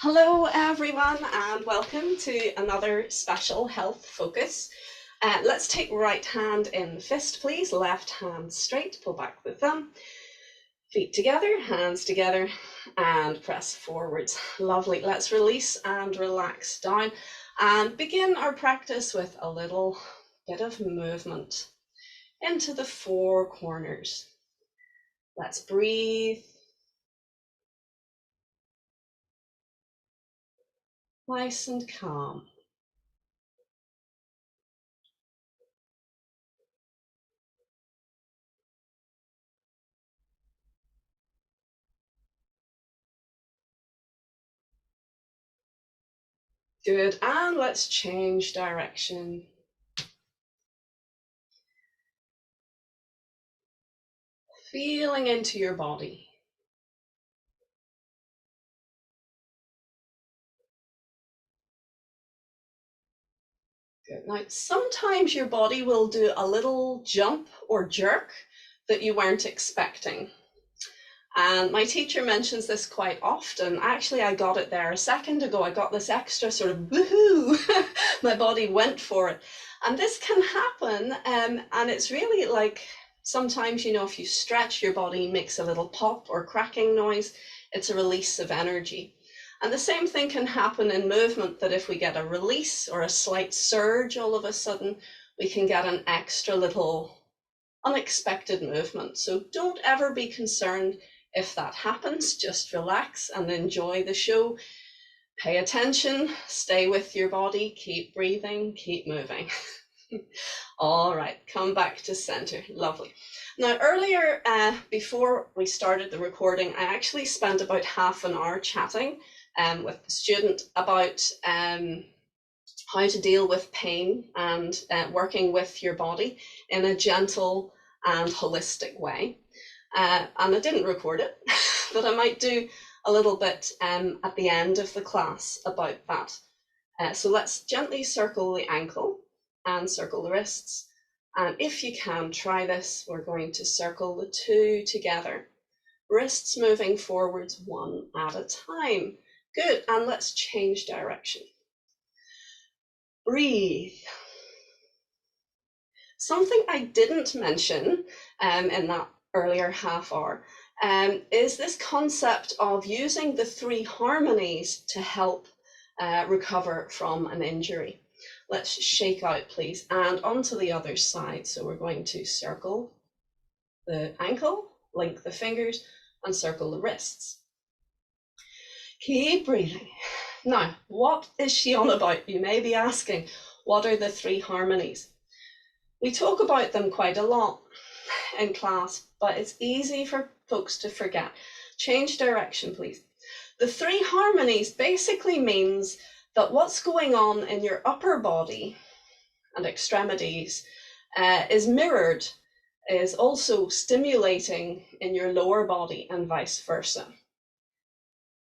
Hello everyone and welcome to another special health focus. Let's take right hand in fist please, left hand straight, pull back the thumb, feet together, hands together and press forwards. Lovely. Let's release and relax down and begin our practice with a little bit of movement into the four corners. Let's breathe. Nice and calm. Good, and let's change direction. Feeling into your body. Good. Now, sometimes your body will do a little jump or jerk that you weren't expecting. And my teacher mentions this quite often. Actually, I got it there a second ago. I got this extra sort of woohoo. My body went for it. And this can happen. And it's really like sometimes, if you stretch, your body makes a little pop or cracking noise. It's a release of energy. And the same thing can happen in movement, that if we get a release or a slight surge all of a sudden, we can get an extra little unexpected movement. So don't ever be concerned if that happens. Just relax and enjoy the show. Pay attention, stay with your body, keep breathing, keep moving. All right, come back to center. Lovely. Now, earlier, before we started the recording, I actually spent about half an hour chatting with the student about how to deal with pain and working with your body in a gentle and holistic way. And I didn't record it, but I might do a little bit at the end of the class about that. So let's gently circle the ankle and circle the wrists. And if you can, try this. We're going to circle the two together. Wrists moving forwards one at a time. Good, and let's change direction. Breathe. Something I didn't mention in that earlier half hour is this concept of using the three harmonies to help recover from an injury. Let's shake out, please, and onto the other side. So we're going to circle the ankle, link the fingers, and circle the wrists. Keep breathing. Now, what is she on about? You may be asking, what are the three harmonies? We talk about them quite a lot in class, but it's easy for folks to forget. Change direction, please. The three harmonies basically means that what's going on in your upper body and extremities is mirrored, is also stimulating in your lower body and vice versa.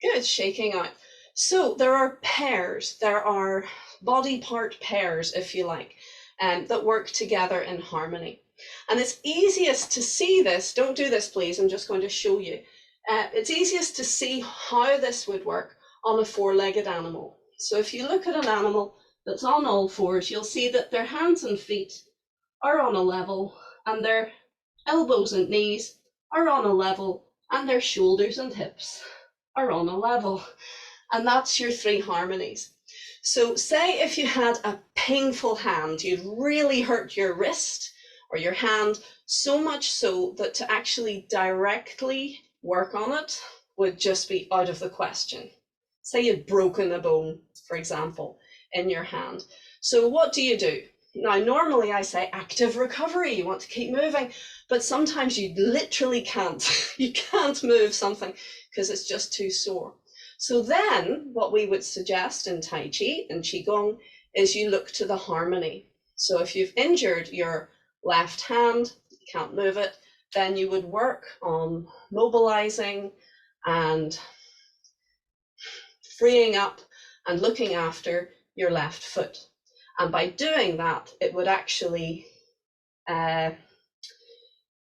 Good, shaking out. So there are pairs, there are body part pairs, if you like, that work together in harmony. And it's easiest to see this, don't do this please, I'm just going to show you. It's easiest to see how this would work on a four-legged animal. So if you look at an animal that's on all fours, you'll see that their hands and feet are on a level, and their elbows and knees are on a level, and their shoulders and hips are on a level. And that's your three harmonies. So say if you had a painful hand, you'd really hurt your wrist or your hand, so much so that to actually directly work on it would just be out of the question. Say you'd broken a bone, for example, in your hand. So what do you do? Now, normally I say active recovery, you want to keep moving, but sometimes you literally can't. You can't move something because it's just too sore. So then what we would suggest in Tai Chi and Qigong is you look to the harmony. So if you've injured your left hand, you can't move it, then you would work on mobilizing and freeing up and looking after your left foot. And by doing that, it would actually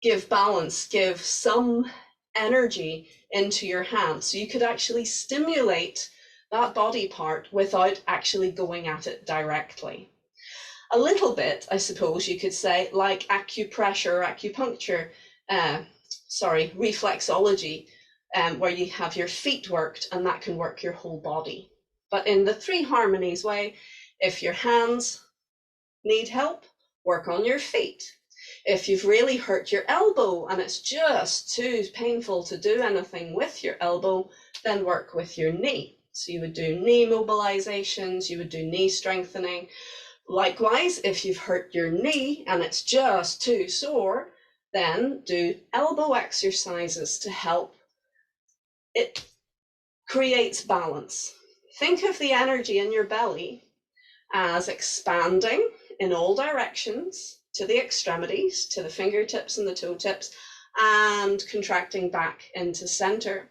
give balance, give some energy into your hand. So you could actually stimulate that body part without actually going at it directly. A little bit, I suppose you could say, like acupressure or acupuncture, reflexology, where you have your feet worked and that can work your whole body. But in the three harmonies way, if your hands need help, work on your feet. If you've really hurt your elbow and it's just too painful to do anything with your elbow, then work with your knee. So you would do knee mobilizations, you would do knee strengthening. Likewise, if you've hurt your knee and it's just too sore, then do elbow exercises to help. It creates balance. Think of the energy in your belly as expanding in all directions to the extremities, to the fingertips and the toe tips, and contracting back into center.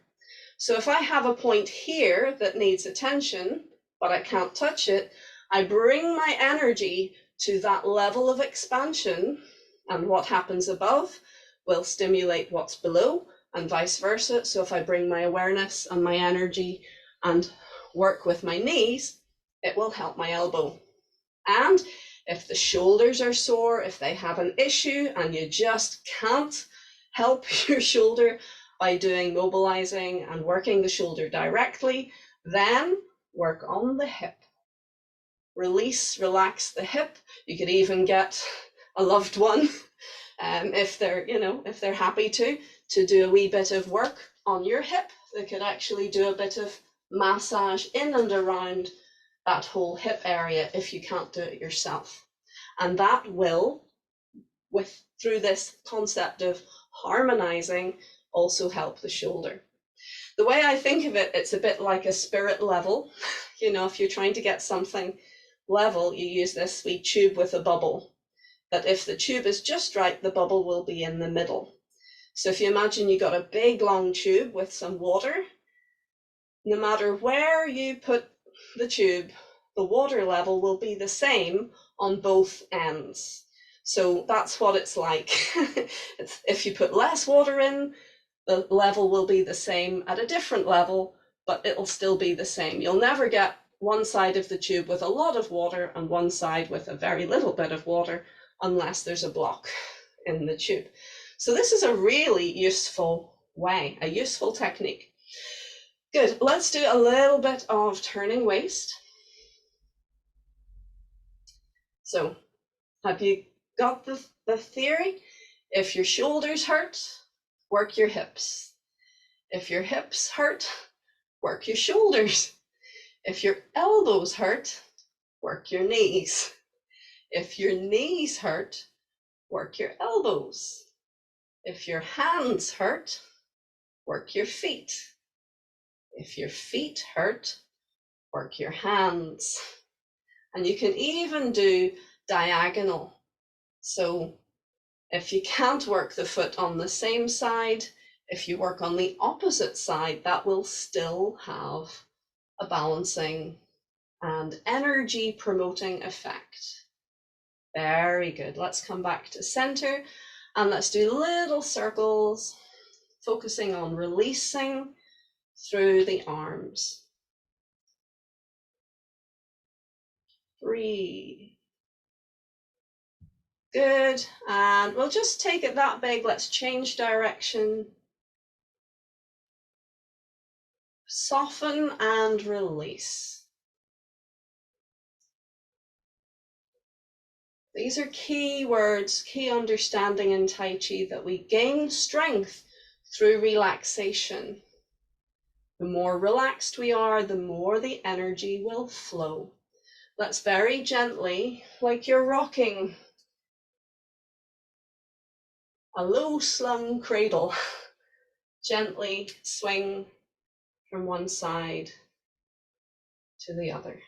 So if I have a point here that needs attention, but I can't touch it, I bring my energy to that level of expansion, and what happens above will stimulate what's below, and vice versa. So if I bring my awareness and my energy and work with my knees, it will help my elbow. And if the shoulders are sore, if they have an issue and you just can't help your shoulder by doing mobilizing and working the shoulder directly, then work on the hip. Release, relax the hip. You could even get a loved one, if they're happy to do a wee bit of work on your hip. They could actually do a bit of massage in and around that whole hip area if you can't do it yourself. And that will, through this concept of harmonizing, also help the shoulder. The way I think of it, it's a bit like a spirit level. If you're trying to get something level, you use this wee tube with a bubble. That if the tube is just right, the bubble will be in the middle. So if you imagine you got a big long tube with some water, no matter where you put the tube, the water level will be the same on both ends. So that's what it's like. If you put less water in, the level will be the same at a different level, but it'll still be the same. You'll never get one side of the tube with a lot of water and one side with a very little bit of water unless there's a block in the tube. So this is a really useful way, a useful technique. Good, let's do a little bit of turning waist. So have you got the theory? If your shoulders hurt, work your hips. If your hips hurt, work your shoulders. If your elbows hurt, work your knees. If your knees hurt, work your elbows. If your hands hurt, work your feet. If your feet hurt, work your hands. And you can even do diagonal. So if you can't work the foot on the same side, if you work on the opposite side, that will still have a balancing and energy promoting effect. Very good. Let's come back to center and let's do little circles, focusing on releasing through the arms. Breathe. Good. And we'll just take it that big. Let's change direction. Soften and release. These are key words, key understanding in Tai Chi, that we gain strength through relaxation. The more relaxed we are, the more the energy will flow. Let's very gently, like you're rocking a low slung cradle, gently swing from one side to the other.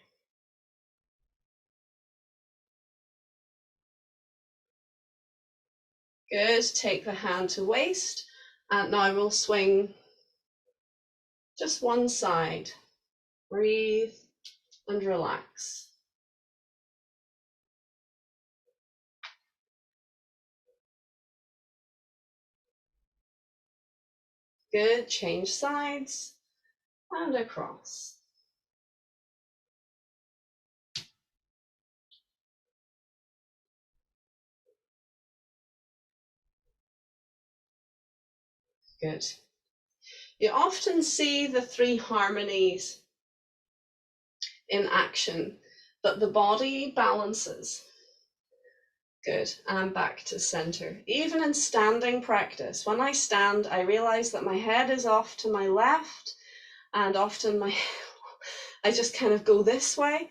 Good, take the hand to waist, and now we'll swing just one side. Breathe and relax. Good, change sides and across. Good. You often see the three harmonies in action, but the body balances. Good, and back to center. Even in standing practice, when I stand, I realize that my head is off to my left, and often I just kind of go this way,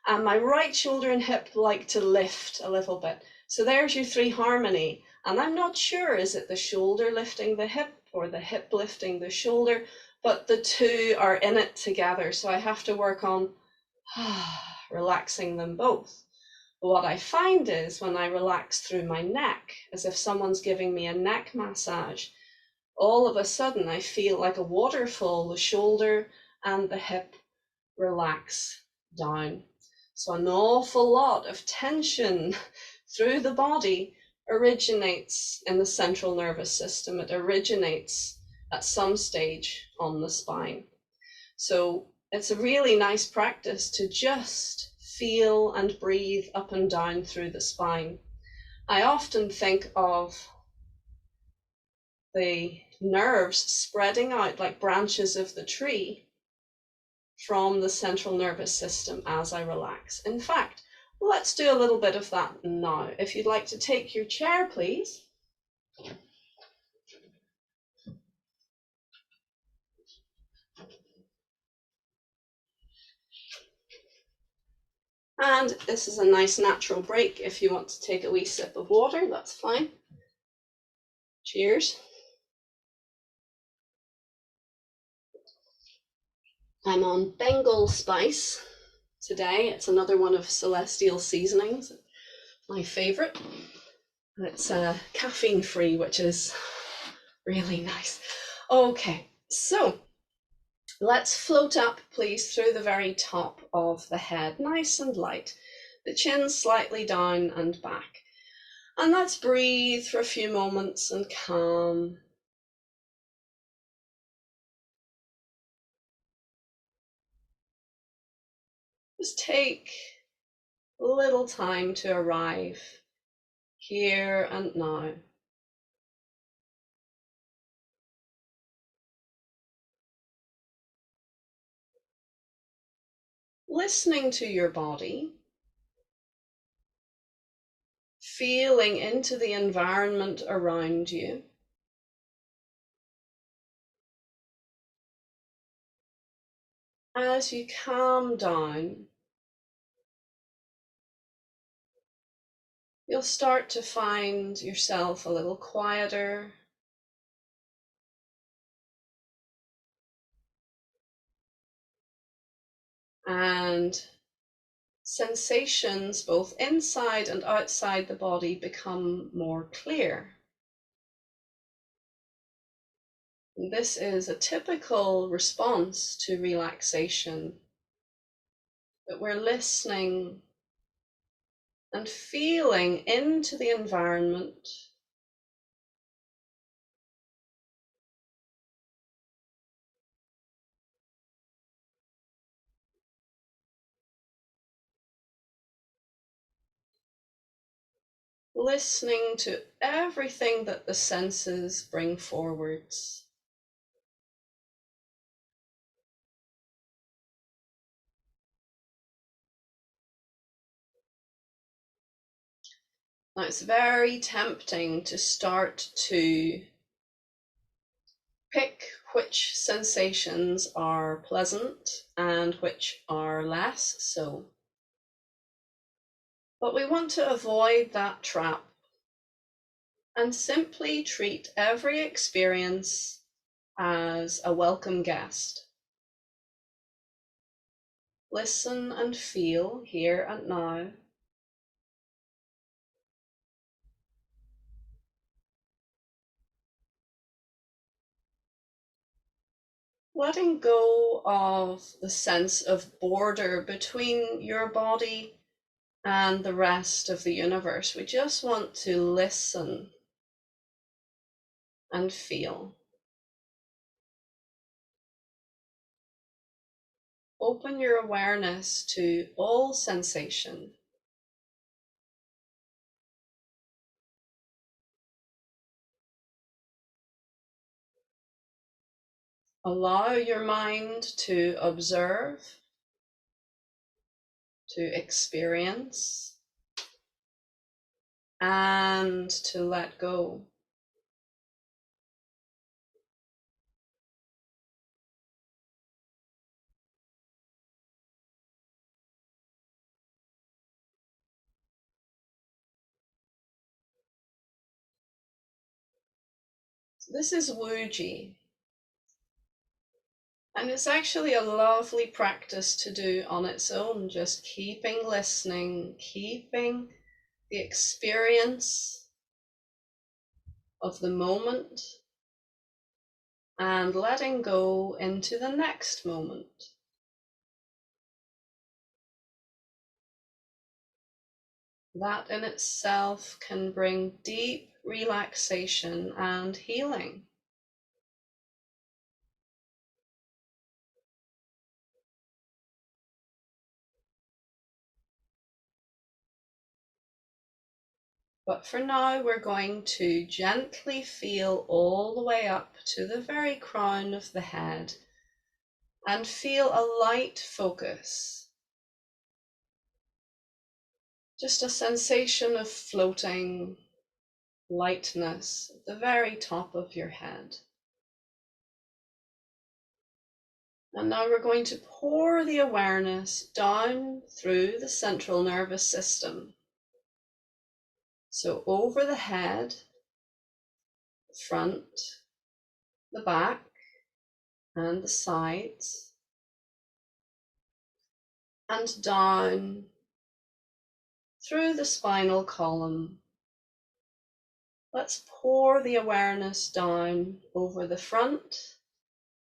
and my right shoulder and hip like to lift a little bit. So there's your three harmony, and I'm not sure, is it the shoulder lifting the hip or the hip lifting the shoulder, but the two are in it together, so I have to work on relaxing them both. What I find is when I relax through my neck, as if someone's giving me a neck massage, all of a sudden I feel like a waterfall, the shoulder and the hip relax down. So an awful lot of tension through the body originates in the central nervous system. It originates at some stage on the spine. So it's a really nice practice to just feel and breathe up and down through the spine. I often think of the nerves spreading out like branches of the tree from the central nervous system as I relax. In fact, let's do a little bit of that now. If you'd like to take your chair, please. And this is a nice natural break. If you want to take a wee sip of water, that's fine. Cheers. I'm on Bengal spice today. It's another one of Celestial seasonings, my favorite. It's caffeine free, which is really nice. Okay, so let's float up, please, through the very top of the head, nice and light. The chin slightly down and back. And let's breathe for a few moments and calm. Just take a little time to arrive here and now. Listening to your body, feeling into the environment around you. As you calm down, you'll start to find yourself a little quieter, and sensations both inside and outside the body become more clear. And this is a typical response to relaxation, that we're listening and feeling into the environment, listening to everything that the senses bring forwards. Now, it's very tempting to start to pick which sensations are pleasant and which are less so. But we want to avoid that trap and simply treat every experience as a welcome guest. Listen and feel here and now. Letting go of the sense of border between your body and the rest of the universe. We just want to listen and feel. Open your awareness to all sensation. Allow your mind to observe, to experience, and to let go. This is Wuji, and it's actually a lovely practice to do on its own, just keeping listening, keeping the experience of the moment and letting go into the next moment. That in itself can bring deep relaxation and healing. But for now, we're going to gently feel all the way up to the very crown of the head and feel a light focus. Just a sensation of floating lightness at the very top of your head. And now we're going to pour the awareness down through the central nervous system. So over the head, the front, the back, and the sides, and down through the spinal column. Let's pour the awareness down over the front,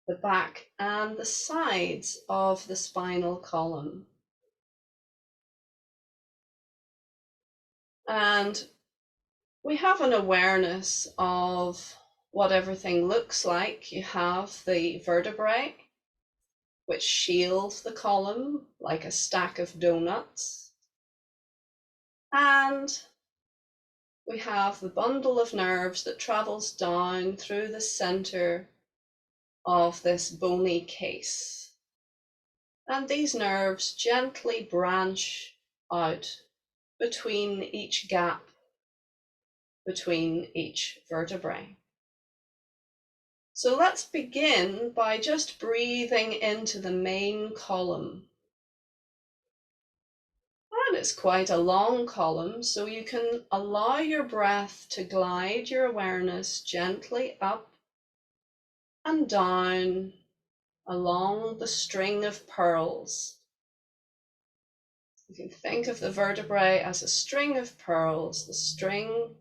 the back, and the sides of the spinal column. And we have an awareness of what everything looks like. You have the vertebrae, which shield the column like a stack of donuts. And we have the bundle of nerves that travels down through the center of this bony case. And these nerves gently branch out between each gap, between each vertebrae. So let's begin by just breathing into the main column. And it's quite a long column, so you can allow your breath to glide your awareness gently up and down along the string of pearls. You can think of the vertebrae as a string of pearls. The string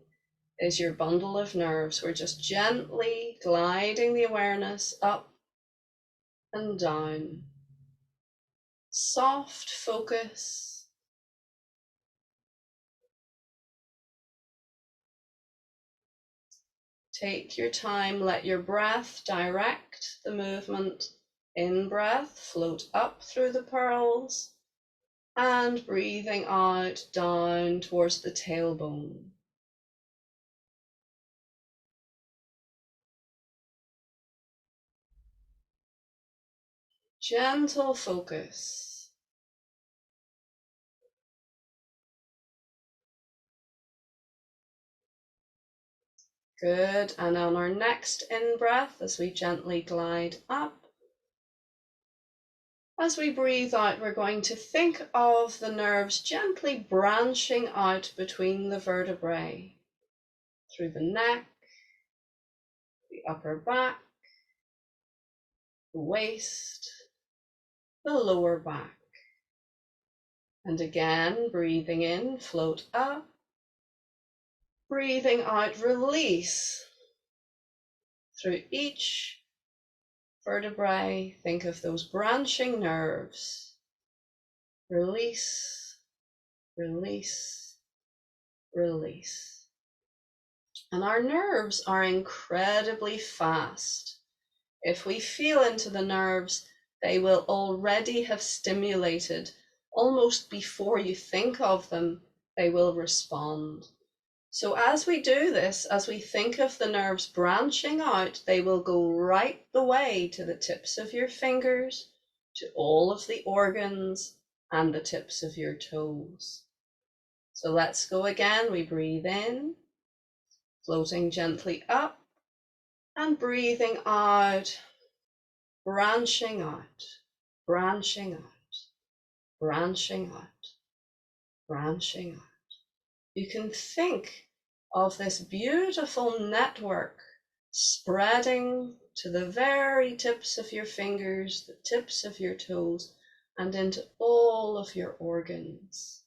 is your bundle of nerves. We're just gently gliding the awareness up and down. Soft focus. Take your time, let your breath direct the movement. In breath, float up through the pearls, and breathing out down towards the tailbone. Gentle focus. Good, and on our next in-breath, as we gently glide up, as we breathe out, we're going to think of the nerves gently branching out between the vertebrae, through the neck, the upper back, the waist, the lower back. And again, breathing in, float up. Breathing out, release through each vertebrae. Think of those branching nerves. Release, release, release. And our nerves are incredibly fast. If we feel into the nerves, they will already have stimulated. Almost before you think of them, they will respond. So as we do this, as we think of the nerves branching out, they will go right the way to the tips of your fingers, to all of the organs, and the tips of your toes. So let's go again. We breathe in, floating gently up, and breathing out, branching out, branching out, branching out, branching out. You can think of this beautiful network spreading to the very tips of your fingers, the tips of your toes, and into all of your organs.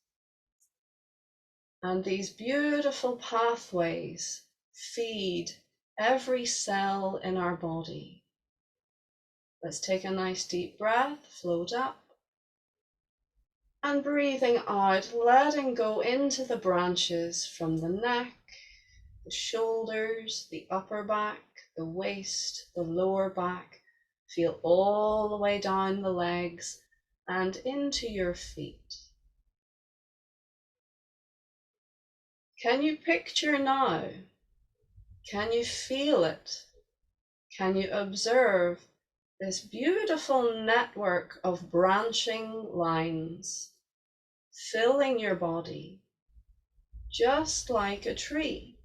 And these beautiful pathways feed every cell in our body. Let's take a nice deep breath, float up, and breathing out, letting go into the branches from the neck, the shoulders, the upper back, the waist, the lower back. Feel all the way down the legs and into your feet. Can you picture now? Can you feel it? Can you observe this beautiful network of branching lines filling your body, just like a tree?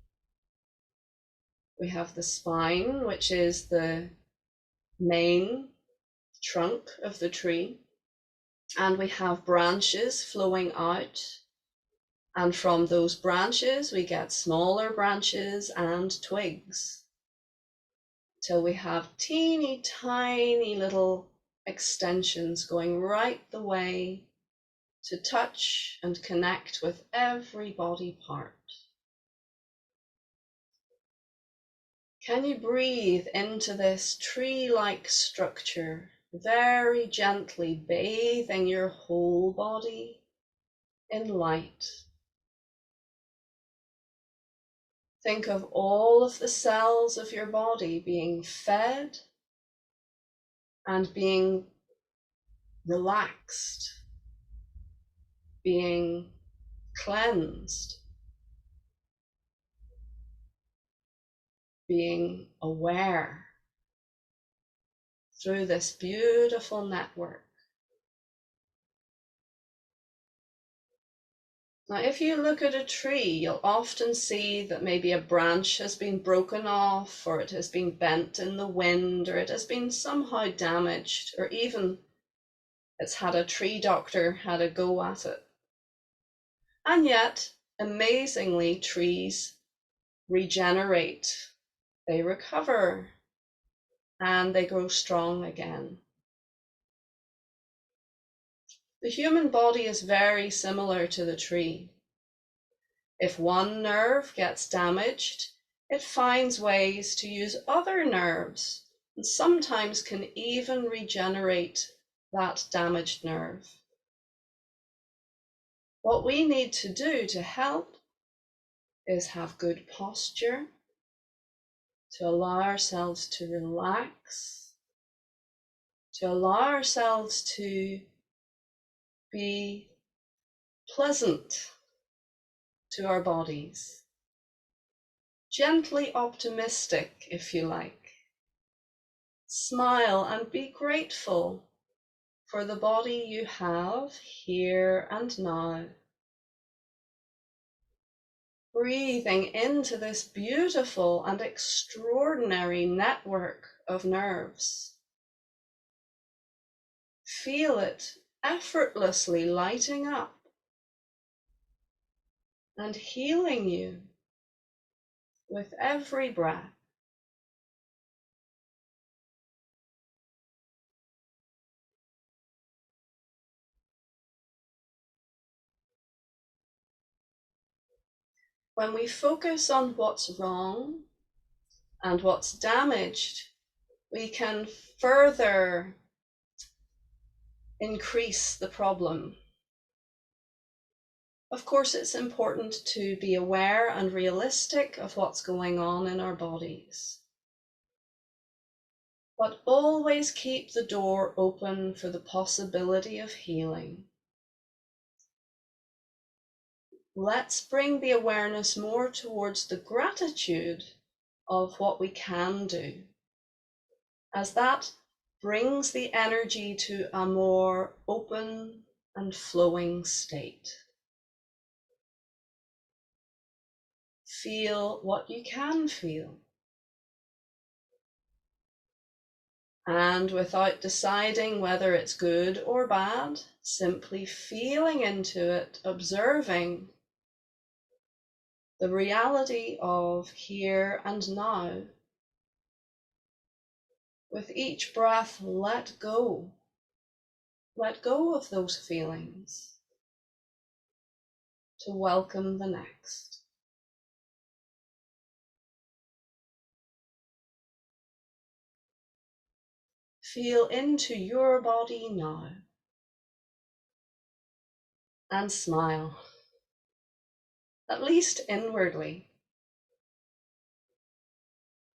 We have the spine, which is the main trunk of the tree, and we have branches flowing out, and from those branches we get smaller branches and twigs, till we have teeny tiny little extensions going right the way to touch and connect with every body part. Can you breathe into this tree-like structure, very gently bathing your whole body in light? Think of all of the cells of your body being fed and being relaxed, being cleansed, being aware through this beautiful network. Now, if you look at a tree, you'll often see that maybe a branch has been broken off, or it has been bent in the wind, or it has been somehow damaged, or even it's had a tree doctor had a go at it. And yet, amazingly, trees regenerate, they recover, and they grow strong again. The human body is very similar to the tree. If one nerve gets damaged, it finds ways to use other nerves, and sometimes can even regenerate that damaged nerve. What we need to do to help is have good posture, to allow ourselves to relax, to allow ourselves to be pleasant to our bodies, gently optimistic, if you like. Smile and be grateful for the body you have here and now. Breathing into this beautiful and extraordinary network of nerves. Feel it effortlessly lighting up and healing you with every breath. When we focus on what's wrong and what's damaged, we can further increase the problem. Of course, it's important to be aware and realistic of what's going on in our bodies. But always keep the door open for the possibility of healing. let's bring the awareness more towards the gratitude of what we can do, as that brings the energy to a more open and flowing state. Feel what you can feel. And without deciding whether it's good or bad, simply feeling into it, observing the reality of here and now. With each breath, let go. Let go of those feelings to welcome the next. Feel into your body now and smile, at least inwardly,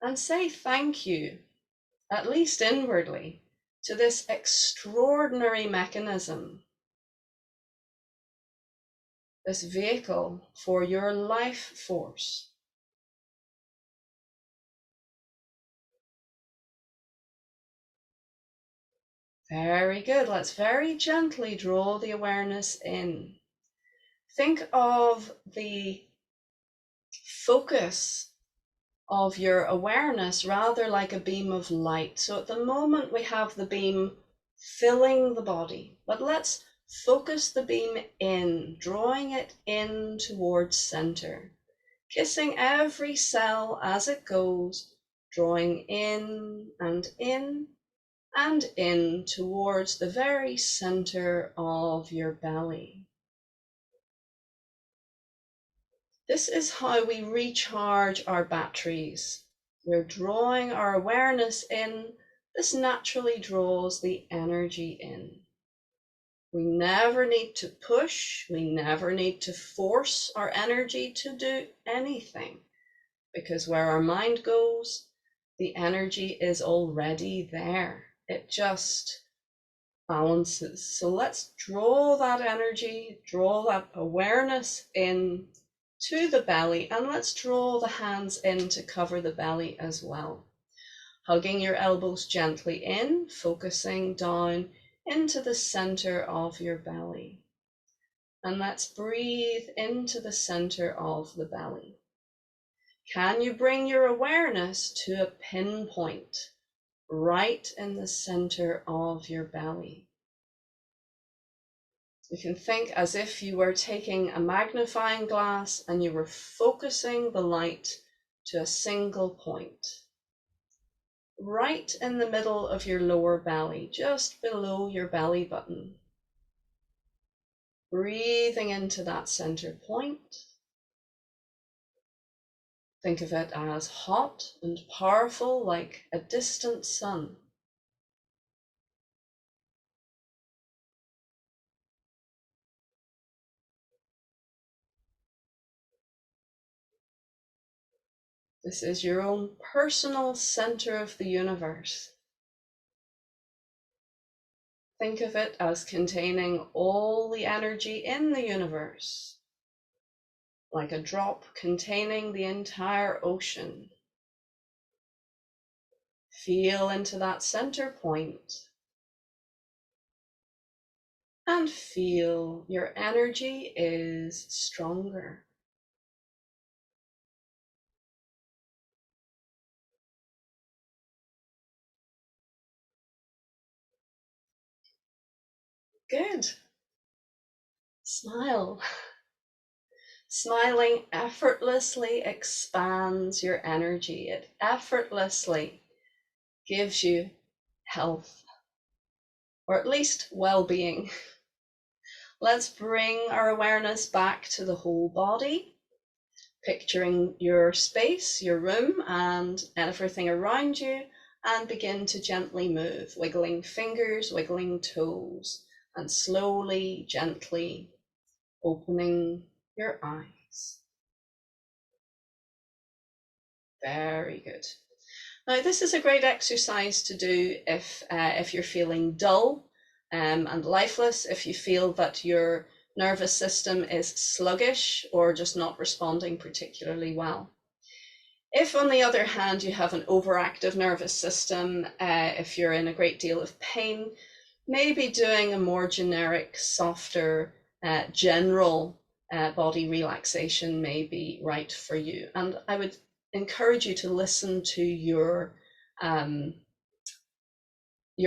and say thank you, at least inwardly, to this extraordinary mechanism, this vehicle for your life force. Very good. Let's very gently draw the awareness in. Think of the focus of your awareness rather like a beam of light. So at the moment we have the beam filling the body, but let's focus the beam in, drawing it in towards center, kissing every cell as it goes, drawing in and in towards the very center of your belly. This is how we recharge our batteries. We're drawing our awareness in. This naturally draws the energy in. We never need to push. We never need to force our energy to do anything, because where our mind goes, the energy is already there. It just balances. So let's draw that energy, draw that awareness in to the belly, and let's draw the hands in to cover the belly as well. Hugging your elbows gently in, focusing down into the center of your belly. And let's breathe into the center of the belly. Can you bring your awareness to a pinpoint right in the center of your belly? You can think as if you were taking a magnifying glass and you were focusing the light to a single point. Right in the middle of your lower belly, just below your belly button. Breathing into that center point. Think of it as hot and powerful, like a distant sun. This is your own personal center of the universe. Think of it as containing all the energy in the universe, like a drop containing the entire ocean. Feel into that center point and feel your energy is stronger. Good. Smile. Smiling effortlessly expands your energy. It effortlessly gives you health, or at least well-being. Let's bring our awareness back to the whole body, picturing your space, your room, and everything around you, and begin to gently move, wiggling fingers, wiggling toes, and slowly, gently opening your eyes. Very good. Now, this is a great exercise to do if you're feeling dull and lifeless, if you feel that you're nervous system is sluggish or just not responding particularly well. If, on the other hand, you have an overactive nervous system, if you're in a great deal of pain, maybe doing a more generic, softer, general body relaxation may be right for you. And I would encourage you to listen to your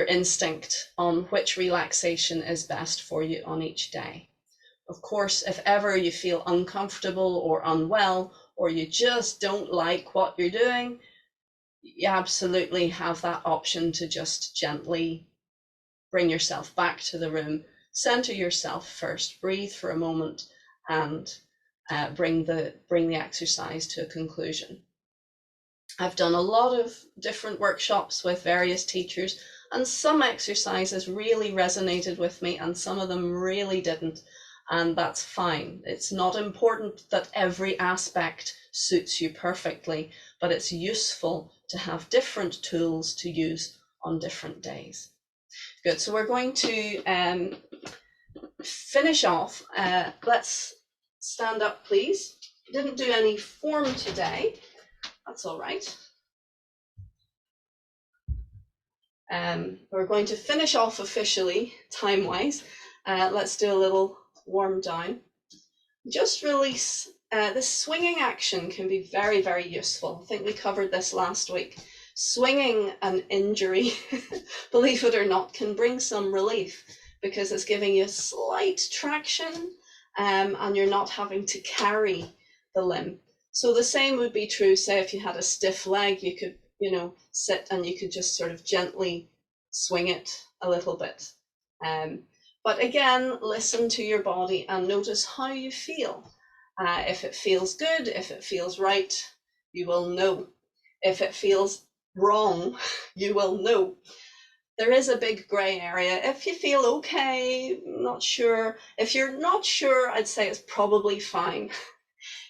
instinct on which relaxation is best for you on each day. Of course, if ever you feel uncomfortable or unwell, or you just don't like what you're doing, you absolutely have that option to just gently bring yourself back to the room, center yourself first, breathe for a moment, and bring the exercise to a conclusion. I've done a lot of different workshops with various teachers, and some exercises really resonated with me and some of them really didn't. And that's fine. It's not important that every aspect suits you perfectly, but it's useful to have different tools to use on different days. Good, so we're going to finish off. Let's stand up, please. Didn't do any form today. That's all right. We're going to finish off officially, time-wise. Let's do a little warm down. Just release. This swinging action can be very, very useful. I think we covered this last week. Swinging an injury, believe it or not, can bring some relief because it's giving you slight traction and you're not having to carry the limb. So the same would be true, say, if you had a stiff leg, you could, sit and you could just sort of gently swing it a little bit. But again, listen to your body and notice how you feel. If it feels good, if it feels right, you will know. If it feels wrong, you will know. There is a big grey area. If you feel okay, not sure. If you're not sure, I'd say it's probably fine.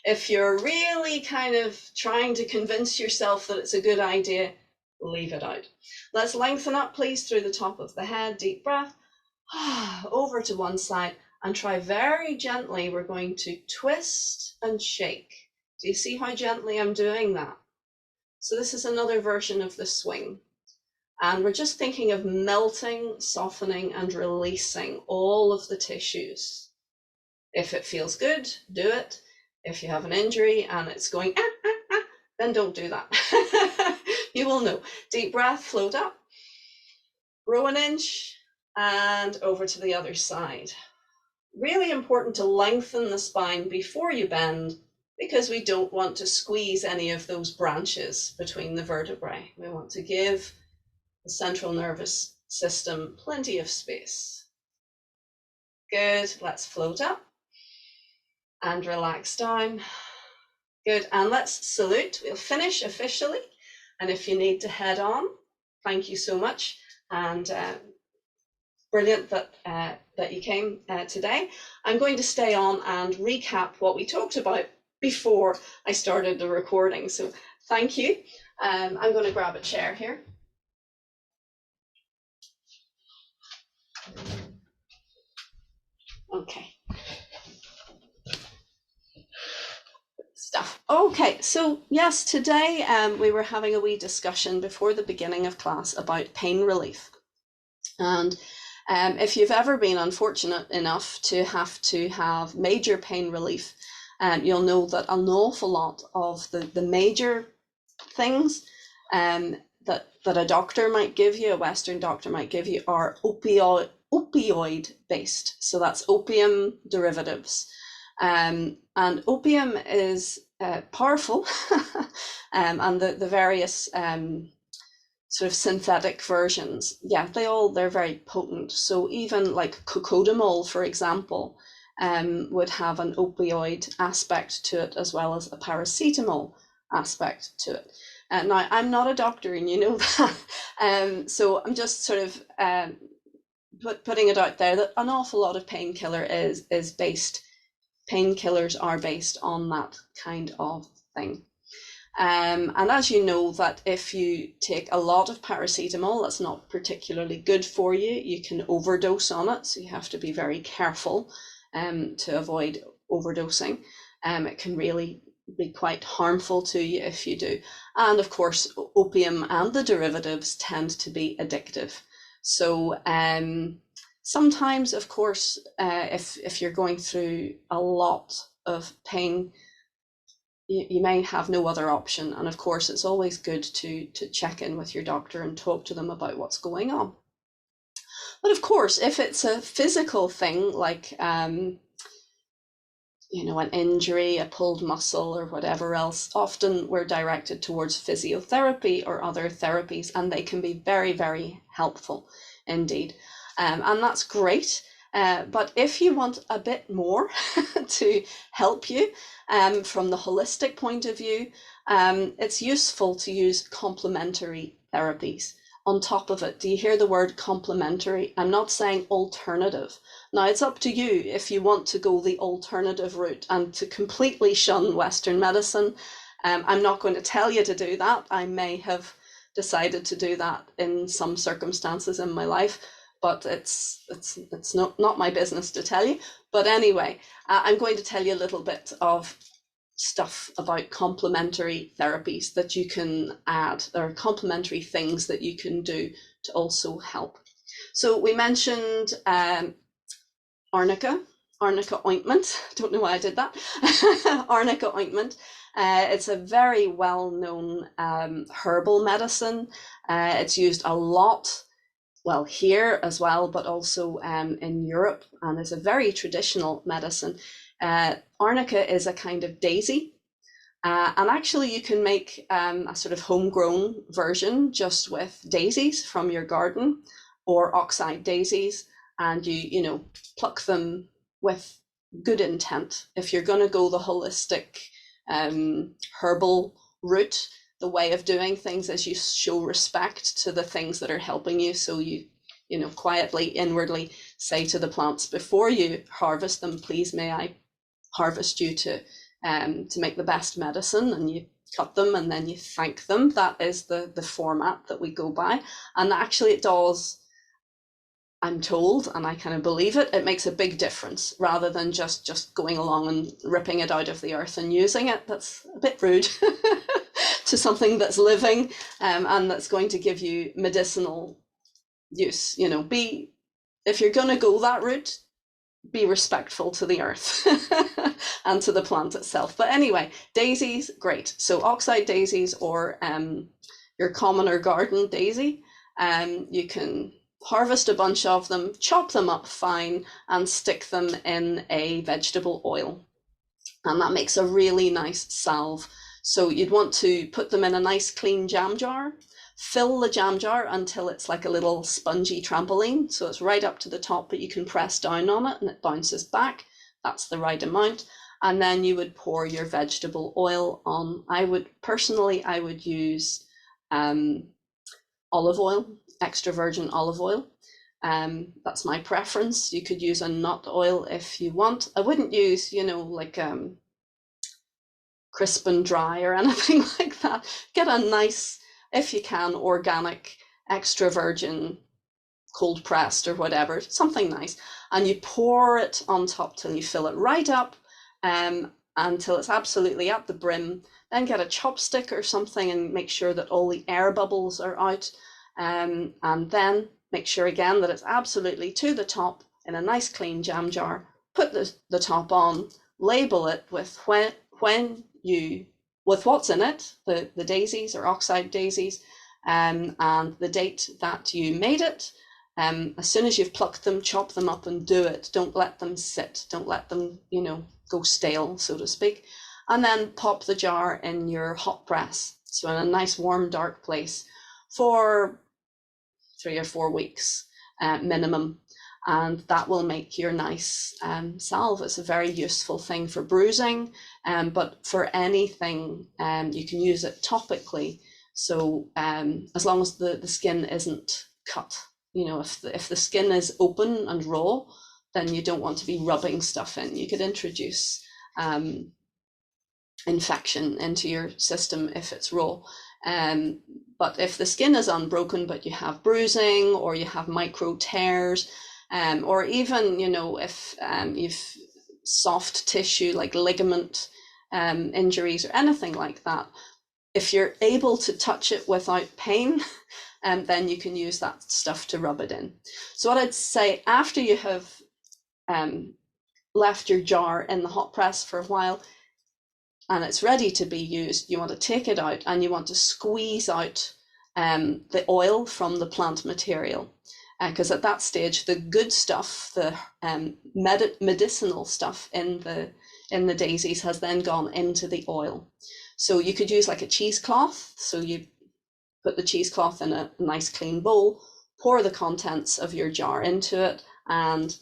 If you're really kind of trying to convince yourself that it's a good idea, leave it out. Let's lengthen up, please, through the top of the head. Deep breath. Over to one side and try very gently. We're going to twist and shake. Do you see how gently I'm doing that? So this is another version of the swing. And we're just thinking of melting, softening, and releasing all of the tissues. If it feels good, do it. If you have an injury and it's going, then don't do that. You will know. Deep breath, float up, grow an inch, and over to the other side. Really important to lengthen the spine before you bend because we don't want to squeeze any of those branches between the vertebrae. We want to give the central nervous system plenty of space. Good, let's float up and relax down. Good, and let's salute. We'll finish officially. And if you need to head on, thank you so much. And brilliant that you came today. I'm going to stay on and recap what we talked about before I started the recording. So thank you. I'm going to grab a chair here. Okay. Stuff. Okay, so yes, today we were having a wee discussion before the beginning of class about pain relief. And if you've ever been unfortunate enough to have major pain relief, you'll know that an awful lot of the major things that a doctor might give you, a Western doctor might give you, are opioid based. So that's opium derivatives. And opium is powerful, and the various sort of synthetic versions, yeah, they're very potent. So even like cocodamol, for example, would have an opioid aspect to it as well as a paracetamol aspect to it. Now, I'm not a doctor, and you know that, so I'm just sort of putting it out there that an awful lot of painkillers are based on that kind of thing. And as you know, that if you take a lot of paracetamol, that's not particularly good for you. You can overdose on it, so you have to be very careful to avoid overdosing. It can really be quite harmful to you if you do. And of course, opium and the derivatives tend to be addictive. So sometimes, of course, if you're going through a lot of pain, you may have no other option. And of course, it's always good to check in with your doctor and talk to them about what's going on. But of course, if it's a physical thing like an injury, a pulled muscle, or whatever else, often we're directed towards physiotherapy or other therapies, and they can be very, very helpful indeed. And that's great. But if you want a bit more to help you from the holistic point of view, it's useful to use complementary therapies on top of it. Do you hear the word complementary? I'm not saying alternative. Now, it's up to you if you want to go the alternative route and to completely shun Western medicine. I'm not going to tell you to do that. I may have decided to do that in some circumstances in my life, but it's not my business to tell you. But anyway, I'm going to tell you a little bit of stuff about complementary therapies that you can add. There are complementary things that you can do to also help. So we mentioned arnica ointment. Don't know why I did that. Arnica ointment. It's a very well-known herbal medicine. It's used a lot, well, here as well, but also in Europe, and it's a very traditional medicine. Arnica is a kind of daisy, and actually you can make a sort of homegrown version just with daisies from your garden or oxeye daisies, and you pluck them with good intent. If you're going to go the holistic herbal route, the way of doing things is you show respect to the things that are helping you. So you quietly, inwardly say to the plants before you harvest them, please may I harvest you to make the best medicine, and you cut them and then you thank them. That is the format that we go by. And actually it does, I'm told, and I kind of believe it, it makes a big difference rather than just going along and ripping it out of the earth and using it. That's a bit rude to something that's living and that's going to give you medicinal use. If you're going to go that route, be respectful to the earth and to the plant itself. But anyway, daisies, great. So oxeye daisies or your commoner garden daisy, you can harvest a bunch of them, chop them up fine, and stick them in a vegetable oil. And that makes a really nice salve. So you'd want to put them in a nice clean jam jar, fill the jam jar until it's like a little spongy trampoline. So it's right up to the top, but you can press down on it and it bounces back. That's the right amount. And then you would pour your vegetable oil on. I would use olive oil, extra virgin olive oil. That's my preference. You could use a nut oil if you want. I wouldn't use, like crisp and dry or anything like that. Get a nice, if you can, organic, extra virgin, cold pressed or whatever, something nice. And you pour it on top till you fill it right up until it's absolutely at the brim. Then get a chopstick or something and make sure that all the air bubbles are out. And then make sure again that it's absolutely to the top in a nice clean jam jar. Put the top on, label it with with what's in it, the daisies or oxeye daisies, and the date that you made it. As soon as you've plucked them, chop them up and do it. Don't let them sit. Don't let them, go stale, so to speak. And then pop the jar in your hot press. So in a nice warm, dark place for 3 or 4 weeks minimum. And that will make your nice salve. It's a very useful thing for bruising, but for anything, you can use it topically. So as long as the skin isn't cut, if the skin is open and raw, then you don't want to be rubbing stuff in. You could introduce infection into your system if it's raw. But if the skin is unbroken, but you have bruising or you have micro tears, Or even, you know, if you've soft tissue like ligament injuries or anything like that, if you're able to touch it without pain, then you can use that stuff to rub it in. So what I'd say, after you have left your jar in the hot press for a while and it's ready to be used, you want to take it out and you want to squeeze out the oil from the plant material. Because at that stage, the good stuff, the medicinal stuff in the daisies has then gone into the oil. So you could use like a cheesecloth. So you put the cheesecloth in a nice clean bowl, pour the contents of your jar into it, and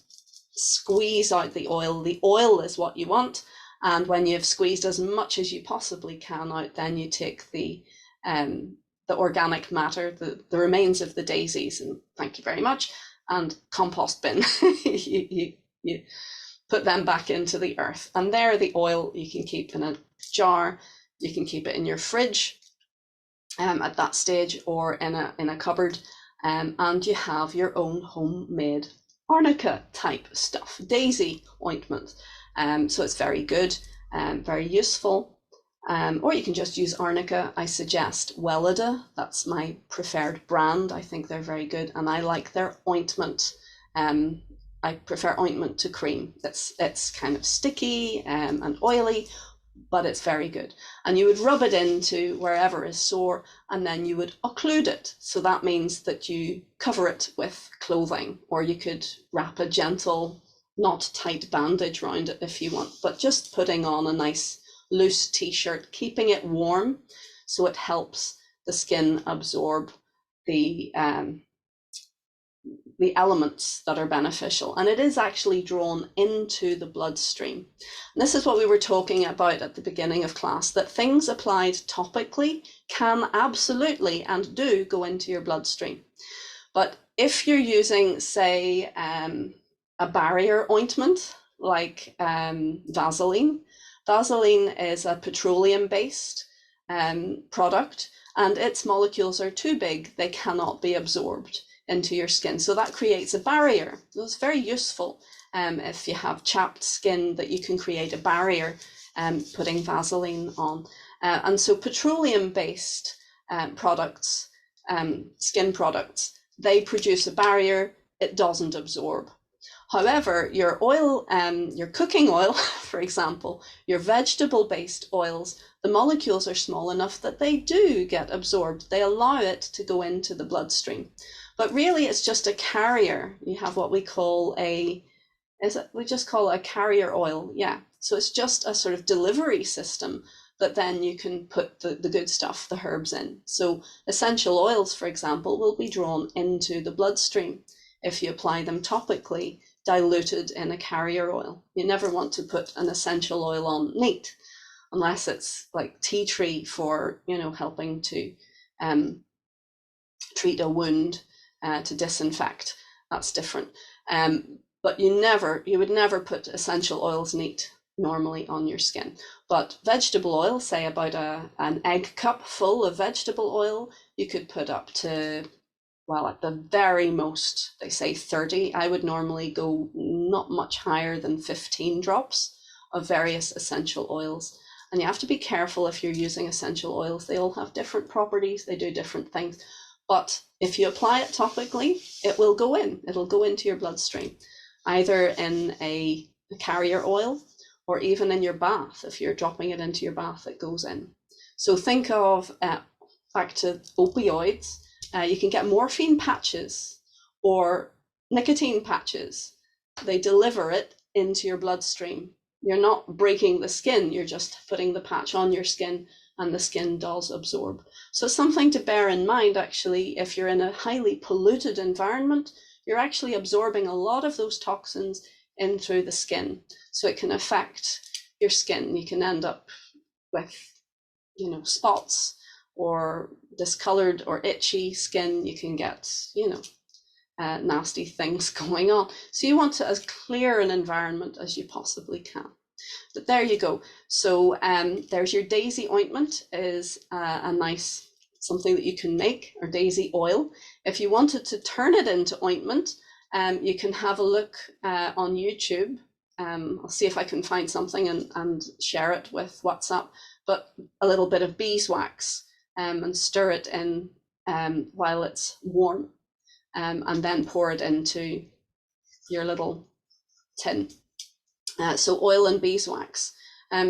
squeeze out the oil. The oil is what you want. And when you've squeezed as much as you possibly can out, then you take the organic matter, the remains of the daisies, and thank you very much, and compost bin. you put them back into the earth. And there, the oil you can keep in a jar, you can keep it in your fridge at that stage, or in a cupboard, and you have your own homemade arnica type stuff, daisy ointment. So it's very good, very useful. Or you can just use arnica. I suggest Wellida. That's my preferred brand. I think they're very good, and I like their ointment. I prefer ointment to cream. It's kind of sticky and oily, but it's very good. And you would rub it into wherever is sore, and then you would occlude it. So that means that you cover it with clothing, or you could wrap a gentle, not tight bandage around it if you want, but just putting on a nice loose t-shirt, keeping it warm, so it helps the skin absorb the elements that are beneficial, and it is actually drawn into the bloodstream. And this is what we were talking about at the beginning of class, that things applied topically can absolutely and do go into your bloodstream. But if you're using, say, a barrier ointment like Vaseline is a petroleum-based product, and its molecules are too big, they cannot be absorbed into your skin. So that creates a barrier. So it's very useful if you have chapped skin, that you can create a barrier putting Vaseline on. And so petroleum-based products, skin products, they produce a barrier, it doesn't absorb. However, your oil, your cooking oil, for example, your vegetable-based oils, the molecules are small enough that they do get absorbed. They allow it to go into the bloodstream. But really, it's just a carrier. You have what we call we just call it a carrier oil. Yeah. So it's just a sort of delivery system that then you can put the good stuff, the herbs in. So essential oils, for example, will be drawn into the bloodstream if you apply them topically, diluted in a carrier oil. You never want to put an essential oil on neat, unless it's like tea tree for, you know, helping to treat a wound, to disinfect. That's different. But you would never put essential oils neat normally on your skin. But vegetable oil, say about an egg cup full of vegetable oil, you could put up to, well, at the very most, they say 30. I would normally go not much higher than 15 drops of various essential oils. And you have to be careful if you're using essential oils. They all have different properties, they do different things. But if you apply it topically, it will go in. It'll go into your bloodstream, either in a carrier oil or even in your bath. If you're dropping it into your bath, it goes in. So think of, back to opioids, you can get morphine patches or nicotine patches. They deliver it into your bloodstream. You're not breaking the skin, you're just putting the patch on your skin, and the skin does absorb. So something to bear in mind, actually, if you're in a highly polluted environment, you're actually absorbing a lot of those toxins in through the skin. So it can affect your skin. You can end up with, you know, spots or discolored or itchy skin. You can get, you know, nasty things going on. So you want to as clear an environment as you possibly can. But there you go. So there's your daisy ointment, is a nice something that you can make, or daisy oil. If you wanted to turn it into ointment, You can have a look on YouTube. I'll see if I can find something and share it with WhatsApp, but a little bit of beeswax and stir it in while it's warm, and then pour it into your little tin. So oil and beeswax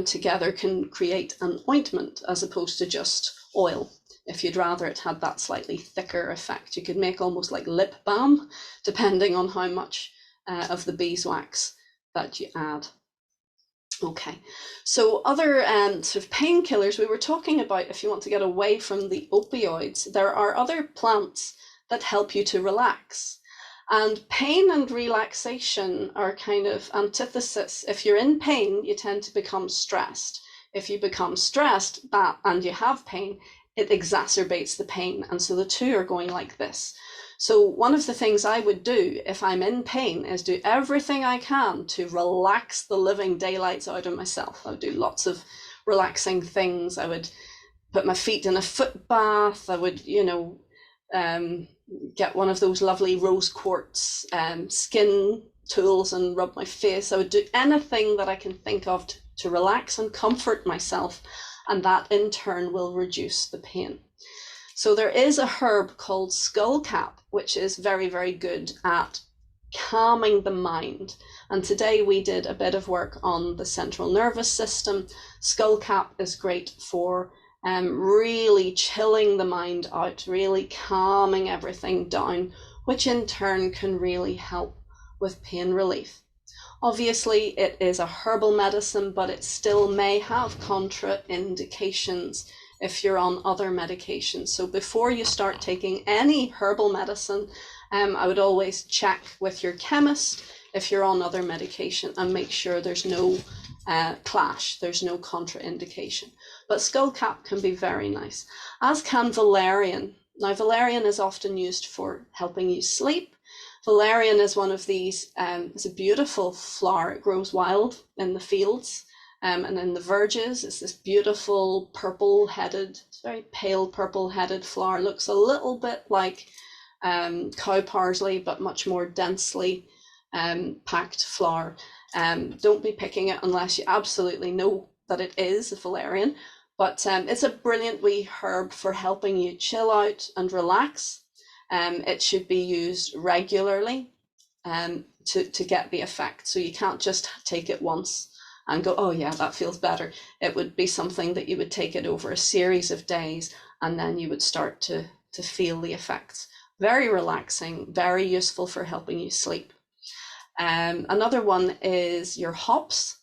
together can create an ointment as opposed to just oil. If you'd rather it had that slightly thicker effect, you could make almost like lip balm, depending on how much of the beeswax that you add. Okay, so other sort of painkillers we were talking about, if you want to get away from the opioids, there are other plants that help you to relax. And pain and relaxation are kind of antithesis. If you're in pain, you tend to become stressed. If you become stressed and you have pain, it exacerbates the pain. And so the two are going like this. So one of the things I would do if I'm in pain is do everything I can to relax the living daylights out of myself. I would do lots of relaxing things. I would put my feet in a foot bath. I would, get one of those lovely rose quartz skin tools and rub my face. I would do anything that I can think of to relax and comfort myself, and that in turn will reduce the pain. So there is a herb called skullcap, which is very, very good at calming the mind. And today we did a bit of work on the central nervous system. Skullcap is great for really chilling the mind out, really calming everything down, which in turn can really help with pain relief. Obviously, it is a herbal medicine, but it still may have contraindications if you're on other medications. So before you start taking any herbal medicine, I would always check with your chemist if you're on other medication and make sure there's no clash, there's no contraindication. But skullcap can be very nice, as can valerian. Now, valerian is often used for helping you sleep. Valerian is one of these, it's a beautiful flower. It grows wild in the fields and in the verges. It's this beautiful purple-headed, very pale purple-headed flower. It looks a little bit like cow parsley, but much more densely packed flower. Don't be picking it unless you absolutely know that it is a valerian. But it's a brilliant wee herb for helping you chill out and relax. It should be used regularly to get the effect. So you can't just take it once and go, oh yeah, that feels better. It would be something that you would take it over a series of days, and then you would start to feel the effects. Very relaxing, very useful for helping you sleep. Another one is your hops,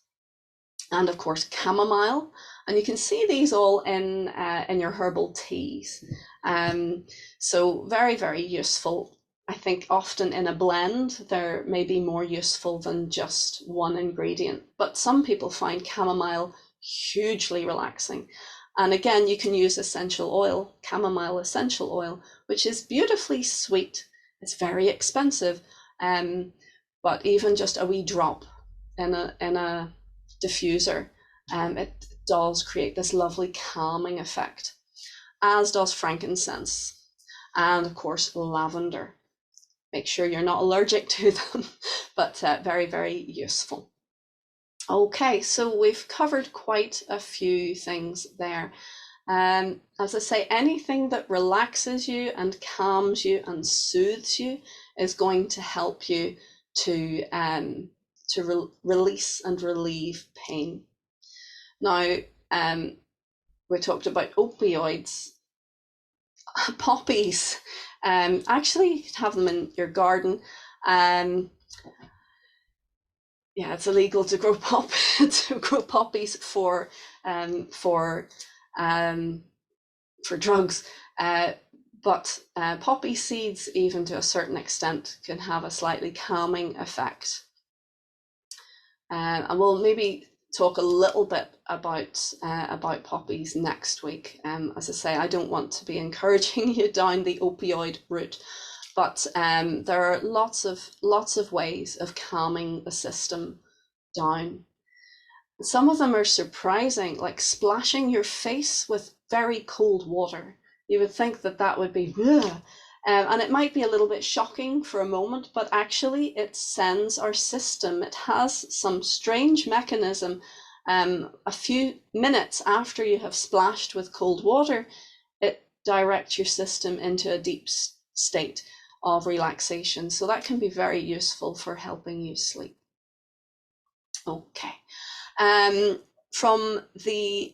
and of course chamomile. And you can see these all in your herbal teas. So very, very useful. I think often in a blend, they're maybe more useful than just one ingredient. But some people find chamomile hugely relaxing. And again, you can use essential oil, chamomile essential oil, which is beautifully sweet. It's very expensive, but even just a wee drop in a diffuser, it does create this lovely calming effect, as does frankincense and of course lavender. Make sure you're not allergic to them, but very, very useful. Okay, so we've covered quite a few things there. As I say, anything that relaxes you and calms you and soothes you is going to help you to release and relieve pain. Now, we talked about opioids. Poppies, actually have them in your garden. Yeah, it's illegal to grow poppies for drugs, but poppy seeds, even to a certain extent, can have a slightly calming effect. And we'll maybe talk a little bit about poppies next week. As I say, I don't want to be encouraging you down the opioid route, but there are lots of ways of calming the system down. Some of them are surprising, like splashing your face with very cold water. You would think that would be, And it might be a little bit shocking for a moment, but actually it sends our system, it has some strange mechanism. A few minutes after you have splashed with cold water, it directs your system into a deep state of relaxation. So that can be very useful for helping you sleep. Okay. From the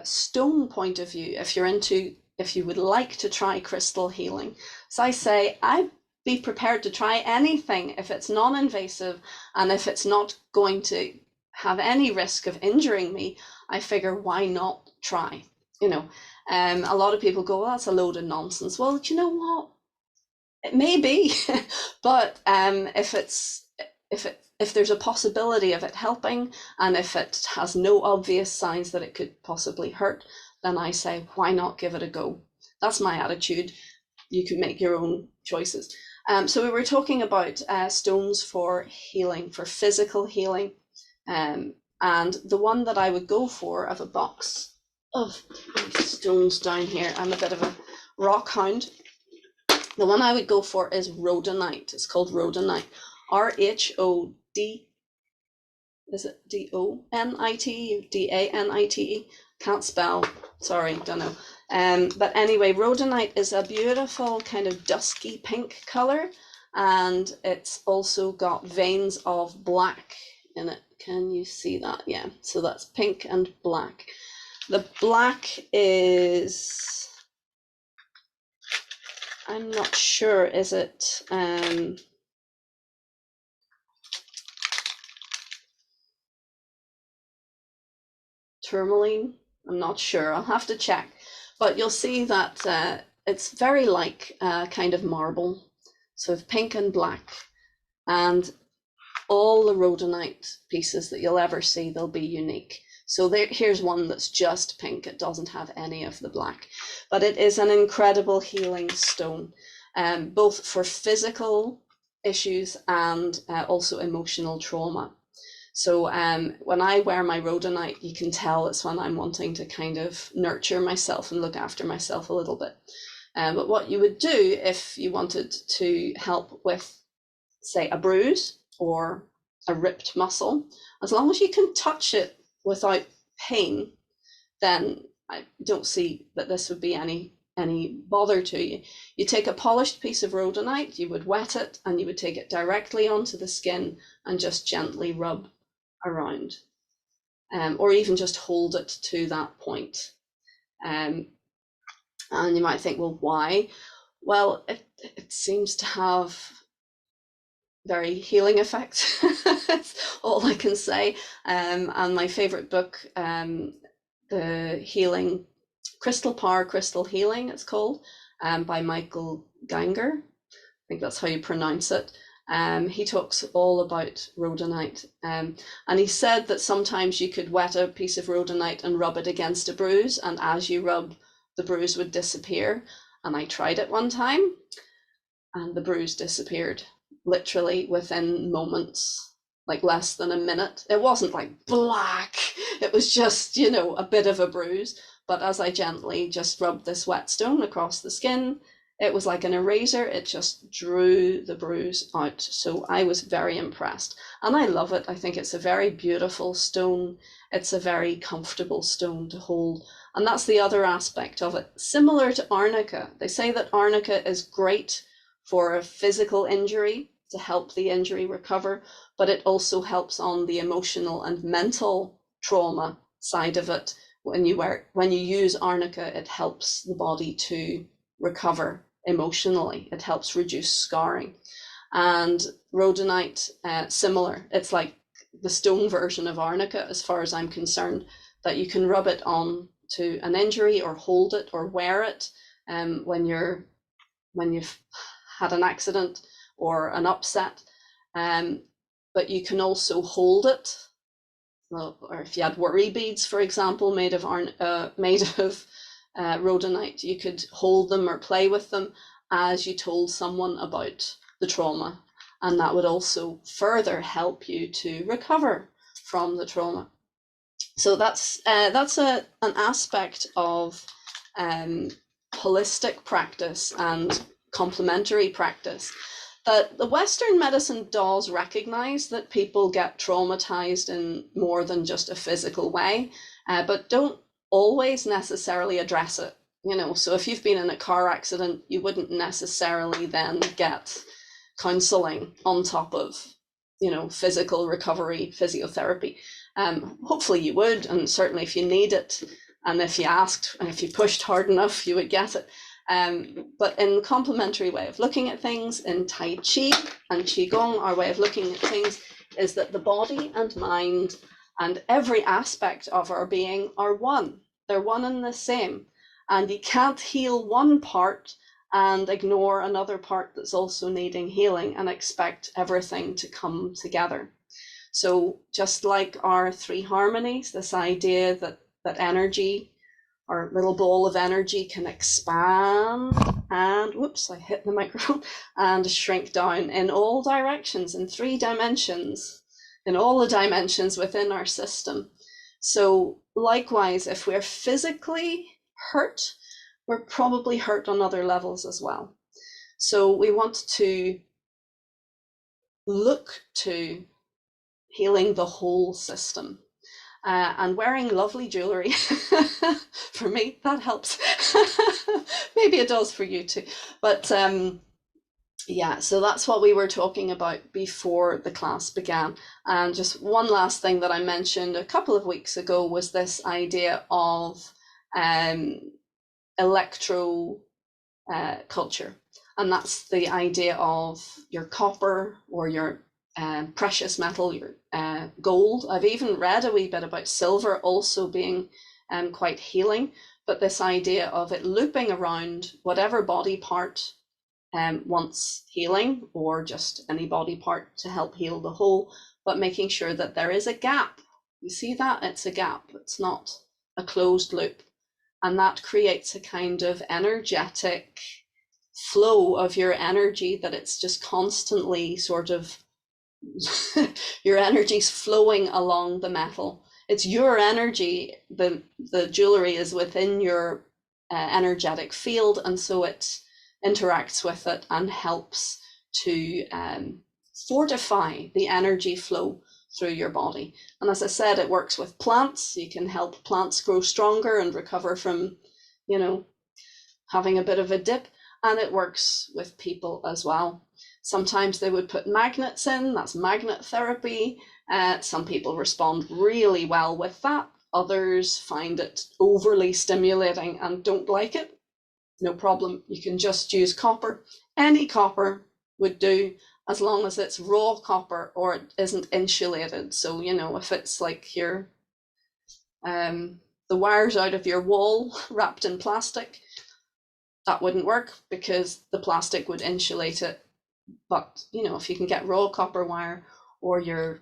stone point of view, if you would like to try crystal healing, so I say I'd be prepared to try anything if it's non-invasive and if it's not going to have any risk of injuring me. I figure, why not try? A lot of people go, well, that's a load of nonsense. Well, do you know what? It may be, but if there's a possibility of it helping, and if it has no obvious signs that it could possibly hurt, then I say, why not give it a go? That's my attitude. You can make your own choices. So we were talking about stones for healing, for physical healing. And the one that I would go for, I have a box of stones down here. I'm a bit of a rock hound. The one I would go for is rhodonite. It's called rhodonite. R-H-O-D, is it D-O-N-I-T-E, D-A-N-I-T-E? Can't spell, sorry, don't know. But anyway, rhodonite is a beautiful kind of dusky pink color, and it's also got veins of black in it. Can you see that? Yeah, so that's pink and black. The black is, I'm not sure, is it tourmaline? I'm not sure, I'll have to check. But you'll see that it's very like kind of marble, so pink and black. And all the rhodonite pieces that you'll ever see, they'll be unique. So here's one that's just pink. It doesn't have any of the black, but it is an incredible healing stone, both for physical issues and also emotional trauma. So when I wear my rhodonite, you can tell it's when I'm wanting to kind of nurture myself and look after myself a little bit. But what you would do if you wanted to help with, say, a bruise or a ripped muscle, as long as you can touch it without pain, then I don't see that this would be any bother to you. You take a polished piece of rhodonite, you would wet it, and you would take it directly onto the skin and just gently rub around, or even just hold it to that point. And you might think, well, why? Well, it seems to have very healing effect. That's all I can say. And my favorite book, the healing Crystal Power, Crystal Healing, it's called, by Michael Ganger. I think that's how you pronounce it. He talks all about rhodonite, and he said that sometimes you could wet a piece of rhodonite and rub it against a bruise, and as you rub, the bruise would disappear. And I tried it one time, and the bruise disappeared literally within moments, like less than a minute. It wasn't like black, it was just, a bit of a bruise. But as I gently just rubbed this whetstone across the skin, it was like an eraser. It just drew the bruise out. So I was very impressed, and I love it. I think it's a very beautiful stone. It's a very comfortable stone to hold. And that's the other aspect of it. Similar to arnica, they say that arnica is great for a physical injury, to help the injury recover, but it also helps on the emotional and mental trauma side of it. When you use arnica, it helps the body to recover emotionally. It helps reduce scarring. And rhodonite, similar. It's like the stone version of arnica, as far as I'm concerned, that you can rub it on to an injury or hold it or wear it when you've had an accident or an upset, but you can also hold it. Or if you had worry beads, for example, made of rhodonite, you could hold them or play with them as you told someone about the trauma, and that would also further help you to recover from the trauma. So that's an aspect of holistic practice and complementary practice, that the Western medicine does recognize that people get traumatized in more than just a physical way, but don't always necessarily address it. So if you've been in a car accident, you wouldn't necessarily then get counseling on top of, physical recovery, physiotherapy. Hopefully you would, and certainly if you need it, and if you asked, and if you pushed hard enough, you would get it. But in complementary way of looking at things, in Tai Chi and Qigong, our way of looking at things is that the body and mind and every aspect of our being are one. They're one and the same. And you can't heal one part and ignore another part that's also needing healing and expect everything to come together. So just like our three harmonies, this idea that energy, our little ball of energy, can expand and, whoops, I hit the microphone, and shrink down in all directions, in 3 dimensions, in all the dimensions within our system. So likewise, if we're physically hurt, we're probably hurt on other levels as well. So we want to look to healing the whole system. And wearing lovely jewelry, for me, that helps. Maybe it does for you too. But yeah, so that's what we were talking about before the class began. And just one last thing that I mentioned a couple of weeks ago was this idea of electro culture. And that's the idea of your copper or your precious metal, your gold. I've even read a wee bit about silver also being quite healing, but this idea of it looping around whatever body part wants healing, or just any body part to help heal the whole, but making sure that there is a gap. You see that? It's a gap. It's not a closed loop. And that creates a kind of energetic flow of your energy, that it's just constantly sort of your energy's flowing along the metal. It's your energy. The jewelry is within your energetic field, and so it interacts with it and helps to fortify the energy flow through your body. And as I said, it works with plants. You can help plants grow stronger and recover from, having a bit of a dip. And it works with people as well. Sometimes they would put magnets in, that's magnet therapy. Some people respond really well with that. Others find it overly stimulating and don't like it. No problem, you can just use copper. Any copper would do, as long as it's raw copper or it isn't insulated. So, if it's like your, the wires out of your wall wrapped in plastic, that wouldn't work because the plastic would insulate it. But, if you can get raw copper wire, or your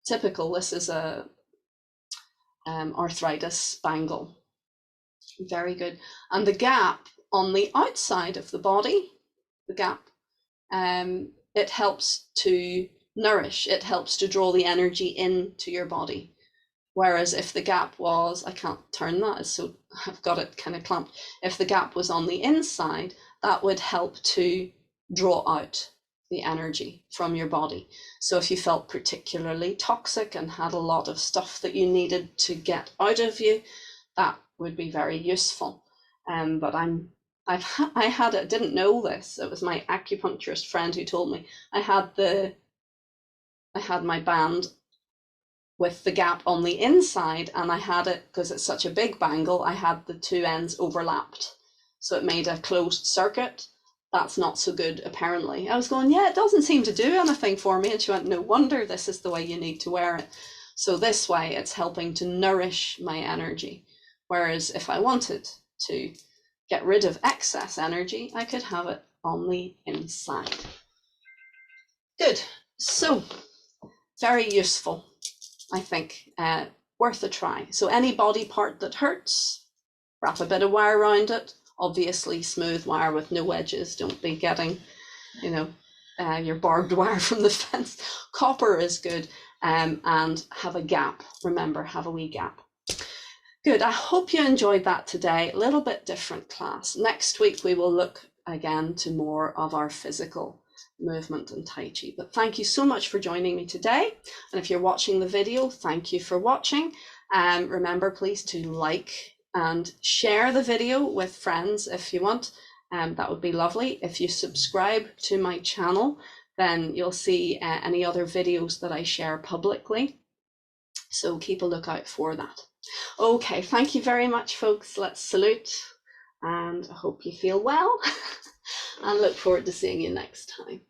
typical, this is a arthritis bangle. Very good. And the gap on the outside of the body, the gap, it helps to nourish, it helps to draw the energy into your body. Whereas if the gap was, I can't turn that, so I've got it kind of clamped. If the gap was on the inside, that would help to draw out the energy from your body. So if you felt particularly toxic and had a lot of stuff that you needed to get out of you, that would be very useful. But I didn't know this. It was my acupuncturist friend who told me. I had my band with the gap on the inside, and I had it, because it's such a big bangle, I had the 2 ends overlapped. So it made a closed circuit. That's not so good, apparently. I was going, yeah, it doesn't seem to do anything for me. And she went, no wonder, this is the way you need to wear it. So this way it's helping to nourish my energy. Whereas if I wanted to get rid of excess energy, I could have it on the inside. Good. So very useful, I think, worth a try. So any body part that hurts, wrap a bit of wire around it. Obviously smooth wire with no edges. Don't be getting, your barbed wire from the fence. Copper is good, and have a gap. Remember, have a wee gap. Good. I hope you enjoyed that today. A little bit different class. Next week, we will look again to more of our physical movement and Tai Chi. But thank you so much for joining me today. And if you're watching the video, thank you for watching. Remember, please, to like and share the video with friends if you want. That would be lovely. If you subscribe to my channel, then you'll see any other videos that I share publicly. So keep a lookout for that. Okay, thank you very much, folks. Let's salute, and I hope you feel well and look forward to seeing you next time.